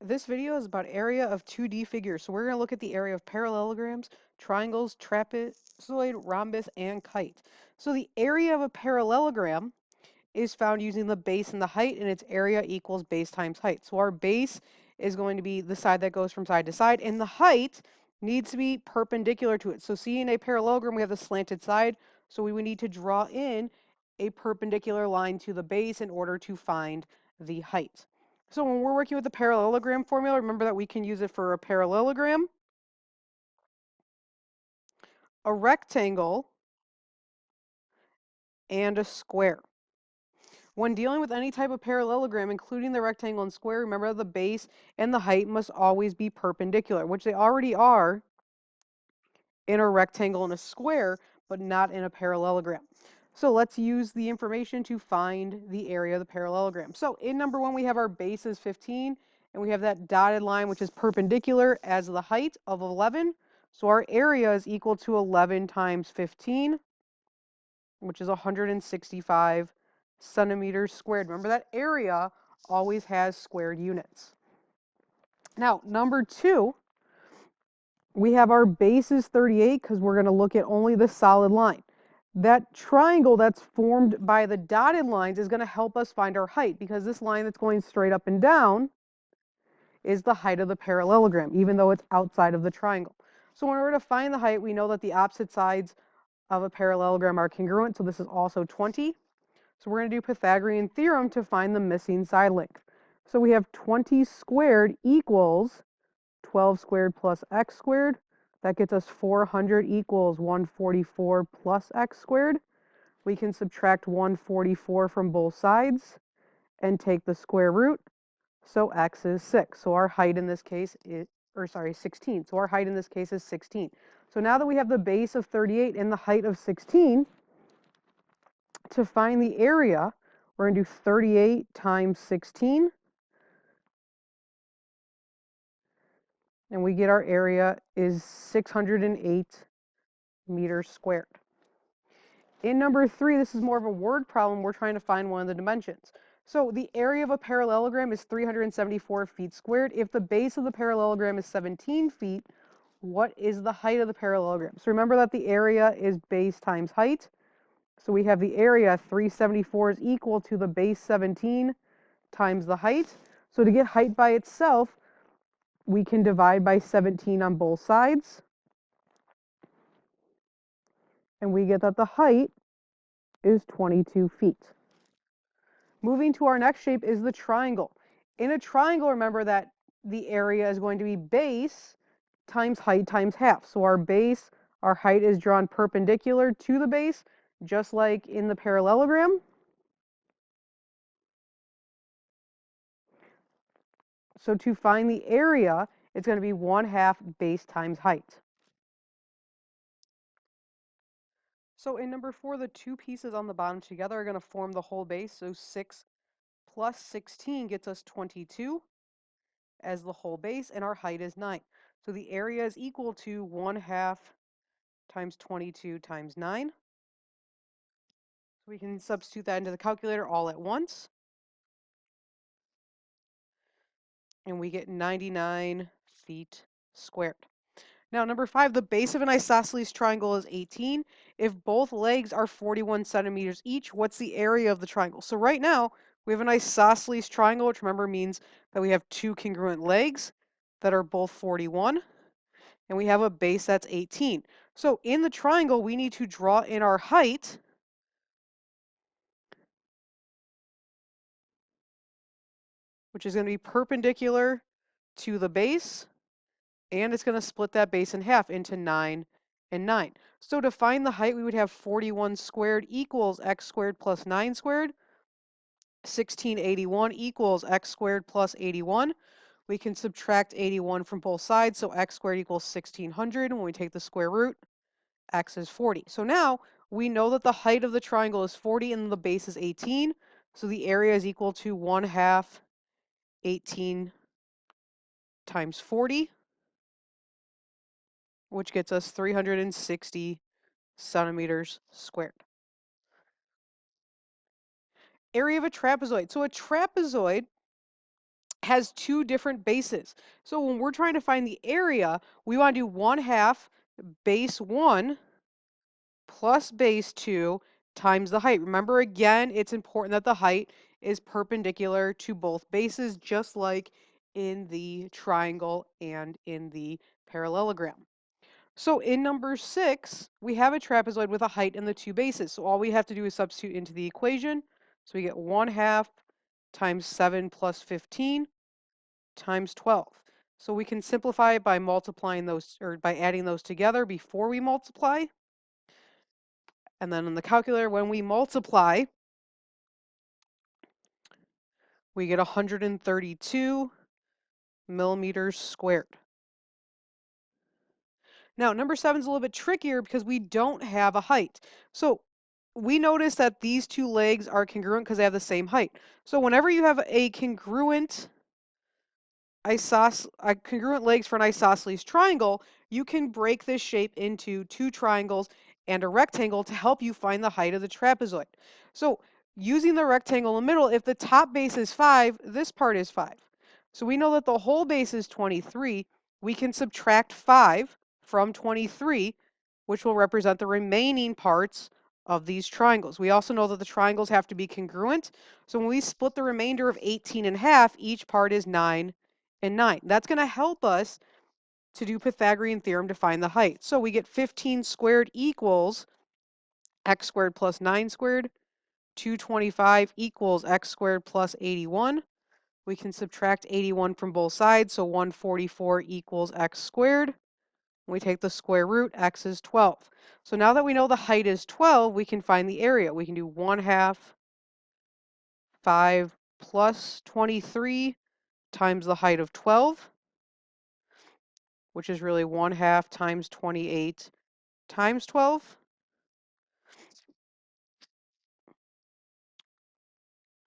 This video is about area of 2D figures. So we're going to look at the area of parallelograms, triangles, trapezoid, rhombus, and kite. So the area of a parallelogram is found using the base and the height, and its area equals base times height. So our base is going to be the side that goes from side to side, and the height needs to be perpendicular to it. So seeing a parallelogram, we have the slanted side, so we would need to draw in a perpendicular line to the base in order to find the height. So when we're working with the parallelogram formula, remember that we can use it for a parallelogram, a rectangle, and a square. When dealing with any type of parallelogram, including the rectangle and square, remember the base and the height must always be perpendicular, which they already are in a rectangle and a square, but not in a parallelogram. So let's use the information to find the area of the parallelogram. So in number one, we have our base is 15, and we have that dotted line, which is perpendicular as the height of 11. So our area is equal to 11 times 15, which is 165 centimeters squared. Remember that area always has squared units. Now, number two, we have our base is 38 because we're going to look at only the solid line. That triangle that's formed by the dotted lines is going to help us find our height because this line that's going straight up and down is the height of the parallelogram, even though it's outside of the triangle. So in order to find the height, we know that the opposite sides of a parallelogram are congruent, so this is also 20. So we're going to do Pythagorean theorem to find the missing side length. So we have 20 squared equals 12 squared plus x squared. That gets us 400 equals 144 plus x squared. We can subtract 144 from both sides and take the square root. So x is 6. So our height in this case is, 16. So our height in this case is 16. So now that we have the base of 38 and the height of 16, to find the area, we're going to do 38 times 16. And we get our area is 608 meters squared. In number three, this is more of a word problem. We're trying to find one of the dimensions. So the area of a parallelogram is 374 feet squared. If the base of the parallelogram is 17 feet, what is the height of the parallelogram? So remember that the area is base times height. So we have the area 374 is equal to the base 17 times the height. So to get height by itself, we can divide by 17 on both sides. And we get that the height is 22 feet. Moving to our next shape is the triangle. In a triangle, remember that the area is going to be base times height times half. So our base, our height is drawn perpendicular to the base, just like in the parallelogram. So to find the area, it's going to be 1/2 base times height. So in number four, the two pieces on the bottom together are going to form the whole base. So 6 plus 16 gets us 22 as the whole base, and our height is 9. So the area is equal to 1/2 times 22 times 9. So we can substitute that into the calculator all at once. And we get 99 feet squared. Now, number five, the base of an isosceles triangle is 18. If both legs are 41 centimeters each, what's the area of the triangle? So right now, we have an isosceles triangle, which remember means that we have two congruent legs that are both 41, and we have a base that's 18. So in the triangle, we need to draw in our height, which is going to be perpendicular to the base, and it's going to split that base in half into 9 and 9. So to find the height, we would have 41 squared equals x squared plus 9 squared. 1681 equals x squared plus 81. We can subtract 81 from both sides, so x squared equals 1600. And when we take the square root, x is 40. So now we know that the height of the triangle is 40 and the base is 18. So the area is equal to 1/2 18 times 40, which gets us 360 centimeters squared. Area of a trapezoid. So a trapezoid has two different bases. So when we're trying to find the area, we want to do 1/2 base 1 plus base 2 times the height. Remember, again, it's important that the height is perpendicular to both bases, just like in the triangle and in the parallelogram. So in number 6, we have a trapezoid with a height and the two bases. So all we have to do is substitute into the equation. So we get 1/2 times 7 plus 15 times 12. So we can simplify it by multiplying those, or by adding those together before we multiply. And then in the calculator, when we multiply, we get 132 millimeters squared. Now, number 7 is a little bit trickier because we don't have a height. So we notice that these two legs are congruent because they have the same height. So whenever you have a congruent congruent legs for an isosceles triangle, you can break this shape into two triangles and a rectangle to help you find the height of the trapezoid. So using the rectangle in the middle, if the top base is 5, this part is 5. So we know that the whole base is 23. We can subtract 5 from 23, which will represent the remaining parts of these triangles. We also know that the triangles have to be congruent. So when we split the remainder of 18 in half, each part is 9 and 9. That's going to help us to do Pythagorean theorem to find the height. So we get 15 squared equals x squared plus 9 squared. 225 equals x squared plus 81. We can subtract 81 from both sides, so 144 equals x squared. We take the square root, x is 12. So now that we know the height is 12, we can find the area. We can do 1/2 5 plus 23 times the height of 12, which is really 1/2 times 28 times 12.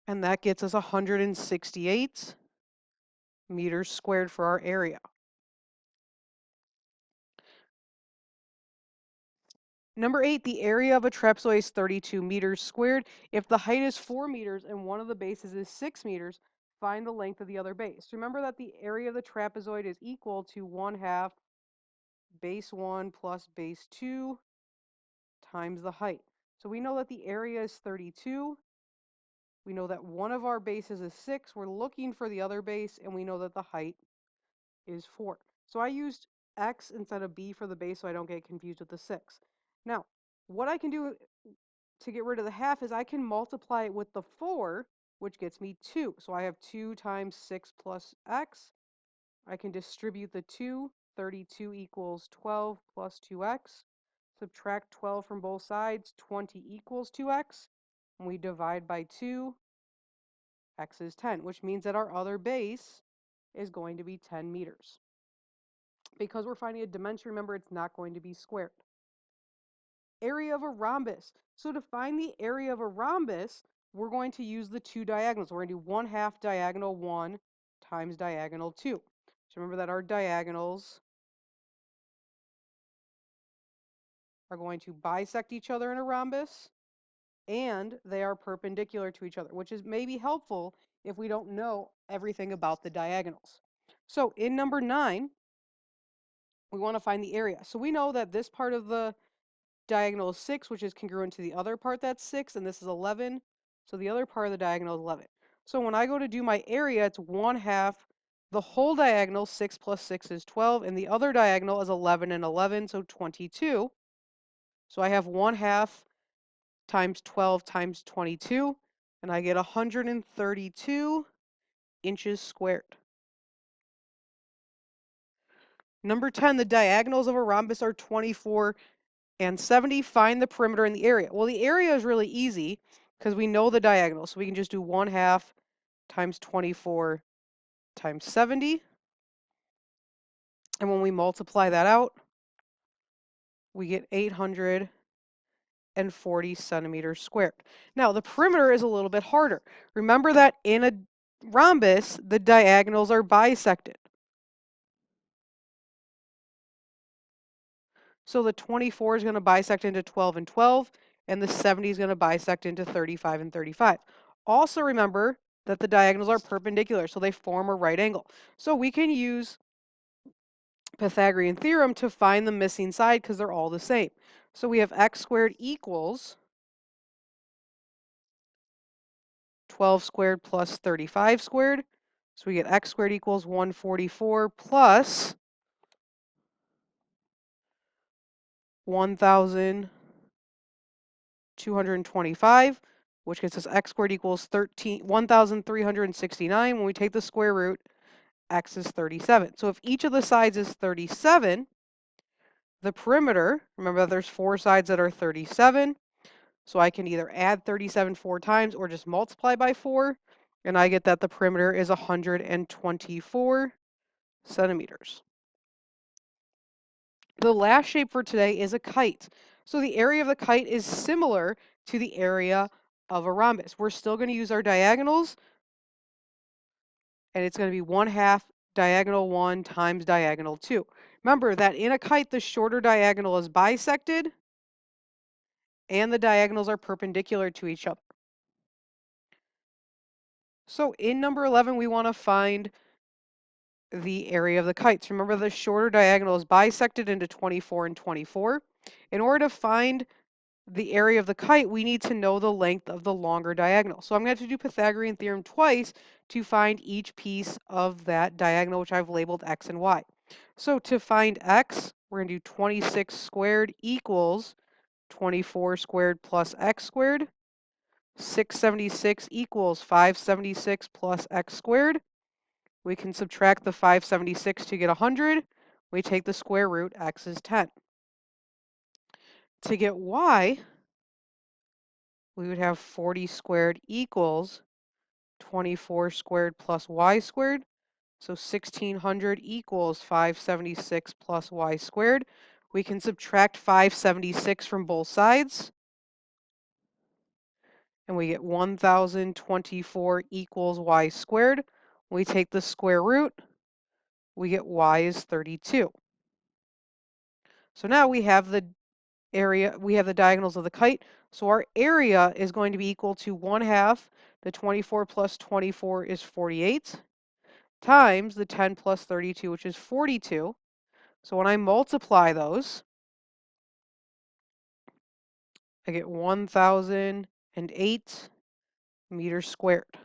And that gets us 168 meters squared for our area. Number 8, the area of a trapezoid is 32 meters squared. If the height is 4 meters and one of the bases is 6 meters, find the length of the other base. Remember that the area of the trapezoid is equal to 1/2 base 1 plus base 2 times the height. So we know that the area is 32. We know that one of our bases is 6. We're looking for the other base, and we know that the height is 4. So I used x instead of b for the base so I don't get confused with the 6. Now, what I can do to get rid of the half is I can multiply it with the 4, which gets me 2. So I have 2 times 6 plus x. I can distribute the 2. 32 equals 12 plus 2x. Subtract 12 from both sides. 20 equals 2x. And we divide by 2. X is 10, which means that our other base is going to be 10 meters. Because we're finding a dimension, remember, it's not going to be squared. Area of a rhombus. So to find the area of a rhombus, we're going to use the two diagonals. We're going to do 1/2 diagonal 1 times diagonal 2. So remember that our diagonals are going to bisect each other in a rhombus, and they are perpendicular to each other, which is maybe helpful if we don't know everything about the diagonals. So in number 9, we want to find the area. So we know that this part of the diagonal is 6, which is congruent to the other part that's 6, and this is 11. So the other part of the diagonal is 11. So when I go to do my area, it's 1/2. The whole diagonal, 6 plus 6 is 12, and the other diagonal is 11 and 11, so 22. So I have 1/2 times 12 times 22, and I get 132 inches squared. Number 10, the diagonals of a rhombus are 24 and 70. Find the perimeter and the area. Well, the area is really easy because we know the diagonal. So we can just do 1/2 times 24 times 70. And when we multiply that out, we get 840 centimeters squared. Now, the perimeter is a little bit harder. Remember that in a rhombus, the diagonals are bisected. So the 24 is going to bisect into 12 and 12, and the 70 is going to bisect into 35 and 35. Also remember that the diagonals are perpendicular, so they form a right angle. So we can use Pythagorean theorem to find the missing side because they're all the same. So we have x squared equals 12 squared plus 35 squared. So we get x squared equals 144 plus 1,225, which gets us x squared equals 1,369. When we take the square root, x is 37. So if each of the sides is 37, the perimeter, remember there's 4 sides that are 37, so I can either add 37 4 times or just multiply by 4, and I get that the perimeter is 124 centimeters. The last shape for today is a kite. So the area of the kite is similar to the area of a rhombus. We're still going to use our diagonals, and it's going to be 1/2 diagonal 1 times diagonal 2. Remember that in a kite, the shorter diagonal is bisected, and the diagonals are perpendicular to each other. So in number 11, we want to find the area of the kites. Remember, the shorter diagonal is bisected into 24 and 24. In order to find the area of the kite, we need to know the length of the longer diagonal. So I'm going to have to do Pythagorean theorem twice to find each piece of that diagonal, which I've labeled x and y. So to find x, we're going to do 26 squared equals 24 squared plus x squared. 676 equals 576 plus x squared. We can subtract the 576 to get 100. We take the square root, x is 10. To get y, we would have 40 squared equals 24 squared plus y squared. So 1600 equals 576 plus y squared. We can subtract 576 from both sides, and we get 1024 equals y squared. We take the square root, we get y is 32. So now we have the diagonals of the kite. So our area is going to be equal to 1/2. The 24 plus 24 is 48, times the 10 plus 32, which is 42. So when I multiply those, I get 1,008 meters squared.